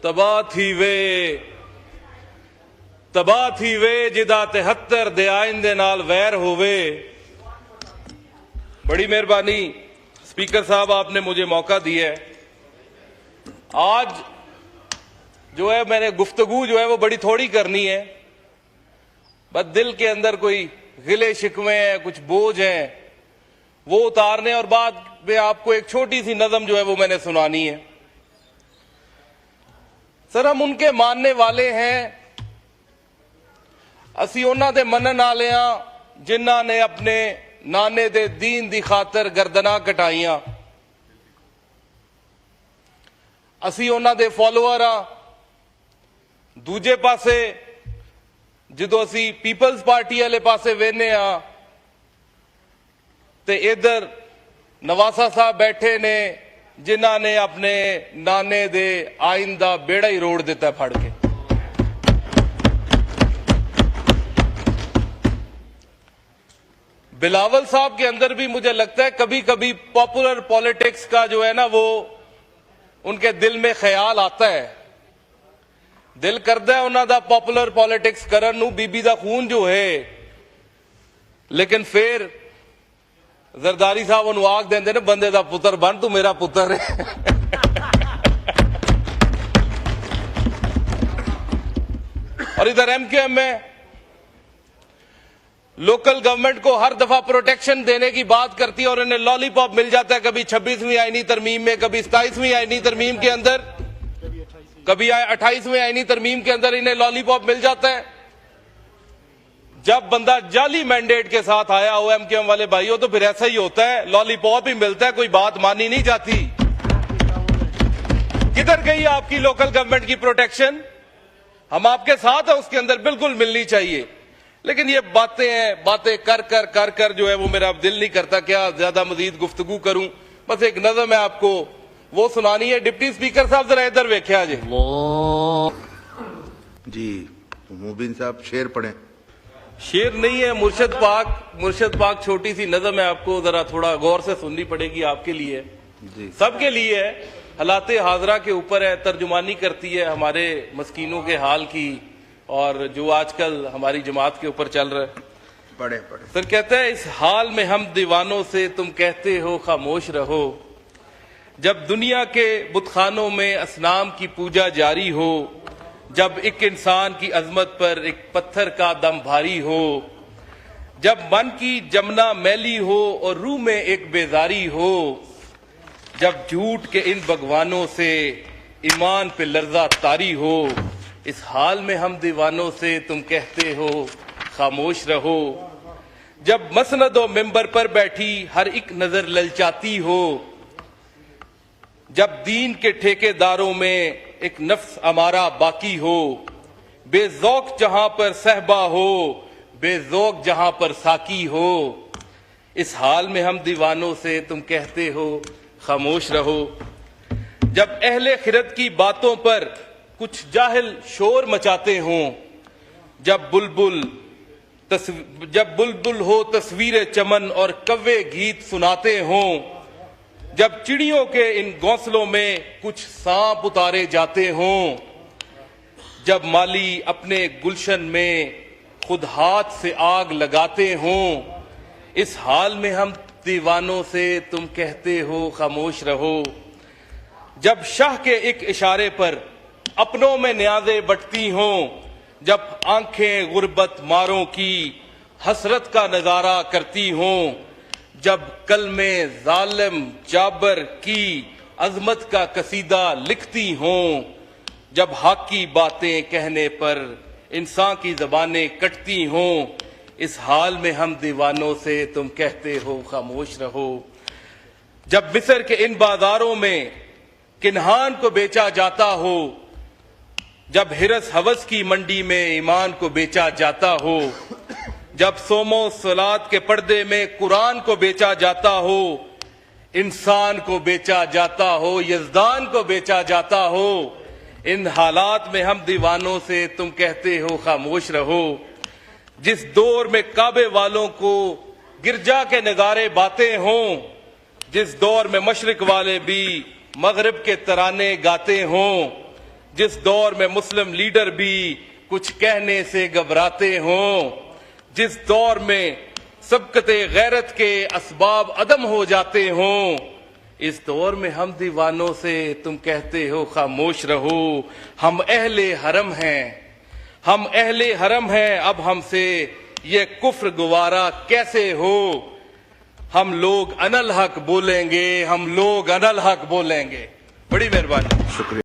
तबाह थी वे जिदा 73 दे आइंदे नाल वैर होवे। बड़ी मेहरबानी स्पीकर साहब, आपने मुझे मौका दिया है। आज जो है मैंने गुफ्तगू जो है वो बड़ी थोड़ी करनी है, बस दिल के अंदर कोई गिले शिकवे हैं, कुछ बोझ हैं, वो उतारने और बाद में आपको एक छोटी सी नज़म जो है वो मैंने सुनानी है। सर, हम उनके मानने वाले हैं, असी उन्हां दे मनन वाले हां जिन्हां ने अपने नाने दे दीन दी खातर गर्दना कटाइयां। असी उन्हां दे फॉलोअर हां। दूजे पासे जो असी पीपल्स पार्टी वाले पासे वेने हां ते इधर नवासा साहब बैठे ने जिन्हां ने अपने नाने दे आइन दा बेड़ा ही रोड़ दिता फड़ के। बिलावल साहब के अंदर भी मुझे लगता है कभी कभी पॉपुलर पॉलिटिक्स का जो है ना वो उनके दिल में ख्याल आता है। दिल करता है उन्हों का पॉपुलर पॉलिटिक्स करन नूं, बीबी दा खून जो है, लेकिन फिर जरदारी साहब उन्होंने आख देंगे ना, बंदे दा पुत्र बन, तू मेरा पुत्र है। और इधर एमक्यूएम में लोकल गवर्नमेंट को हर दफा प्रोटेक्शन देने की बात करती है और इन्हें लॉलीपॉप मिल जाता है, कभी 26वीं आईनी तरमीम में, कभी 27वीं आईनी तरमीम के अंदर, कभी 28वीं आईनी तरमीम के अंदर इन्हें लॉलीपॉप मिल जाता है। जब बंदा जाली मैंडेट के साथ आया हो एमक्यूएम वाले भाइयों, तो फिर ऐसा ही होता है, लॉलीपॉप ही मिलता है, कोई बात मानी नहीं जाती। किधर गई आपकी लोकल गवर्नमेंट की प्रोटेक्शन? हम आपके साथ हैं, उसके अंदर बिल्कुल मिलनी चाहिए, लेकिन ये बातें हैं, बातें कर कर जो है वो मेरा अब दिल नहीं करता क्या ज्यादा मजीद गुफ्तगू करूं। बस एक नज़म है आपको वो सुनानी है। डिप्टी स्पीकर साहब जरा इधर वेख्या जी। मुबीन साहब शेर पढ़े। शेर नहीं है, मुर्शद पाक छोटी सी नज़म है, आपको जरा थोड़ा गौर से सुननी पड़ेगी, आपके लिए जी, सबके लिए है। हालाते हाजरा के ऊपर है, तर्जुमानी करती है हमारे मस्कीनों के हाल की और जो आजकल हमारी जमात के ऊपर चल रहा है। पढ़े सर कहता है, इस हाल में हम दीवानों से तुम कहते हो खामोश रहो, जब दुनिया के बुतखानों में असनाम की पूजा जारी हो, जब एक इंसान की अजमत पर एक पत्थर का दम भारी हो, जब मन की जमना मैली हो और रूह में एक बेजारी हो, जब झूठ के इन भगवानों से ईमान पे लर्जा तारी हो, इस हाल में हम दीवानों से तुम कहते हो खामोश रहो, जब मसनद और मिंबर पर बैठी हर एक नजर ललचाती हो, जब दीन के ठेकेदारों में एक नफ्स हमारा बाकी हो, बेजौक जहां पर सहबा हो, बेजौक जहां पर साकी हो, इस हाल में हम दीवानों से तुम कहते हो खामोश रहो, जब अहले खिरत की बातों पर कुछ जाहिल शोर मचाते हों, जब बुलबुल हो तस्वीर चमन और कव्वे गीत सुनाते हों, जब चिड़ियों के इन घोंसलों में कुछ सांप उतारे जाते हों, जब माली अपने गुलशन में खुद हाथ से आग लगाते हों, इस हाल में हम दीवानों से तुम कहते हो खामोश रहो, जब शाह के एक इशारे पर अपनों में न्याज़े बटती हों, जब आंखें गुर्बत मारों की हसरत का नजारा करती हों, जब कलमे जालिम जाबर की अजमत का कसीदा लिखती हों, जब हक की बातें कहने पर इंसान की जबानें कटती हों, इस हाल में हम दीवानों से तुम कहते हो खामोश रहो, जब मिस्र के इन बाजारों में किन्हान को बेचा जाता हो, जब हिरस हवस की मंडी में ईमान को बेचा जाता हो, जब सोमो सलात के पर्दे में कुरान को बेचा जाता हो, इंसान को बेचा जाता हो, यज़दान को बेचा जाता हो, इन हालात में हम दीवानों से तुम कहते हो खामोश रहो, जिस दौर में काबे वालों को गिरजा के नगारे बातें हों, जिस दौर में मशरिक वाले भी मगरिब के तराने गाते हों, जिस दौर में मुस्लिम लीडर भी कुछ कहने से घबराते हों, जिस दौर में सबकते गैरत के असबाब अदम हो जाते हों, इस दौर में हम दीवानों से तुम कहते हो खामोश रहो। हम अहले हरम हैं, हम अहले हरम हैं, अब हमसे ये कुफ्र गुवारा कैसे हो। हम लोग अनल हक बोलेंगे, हम लोग अनल हक बोलेंगे। बड़ी मेहरबानी। शुक्रिया।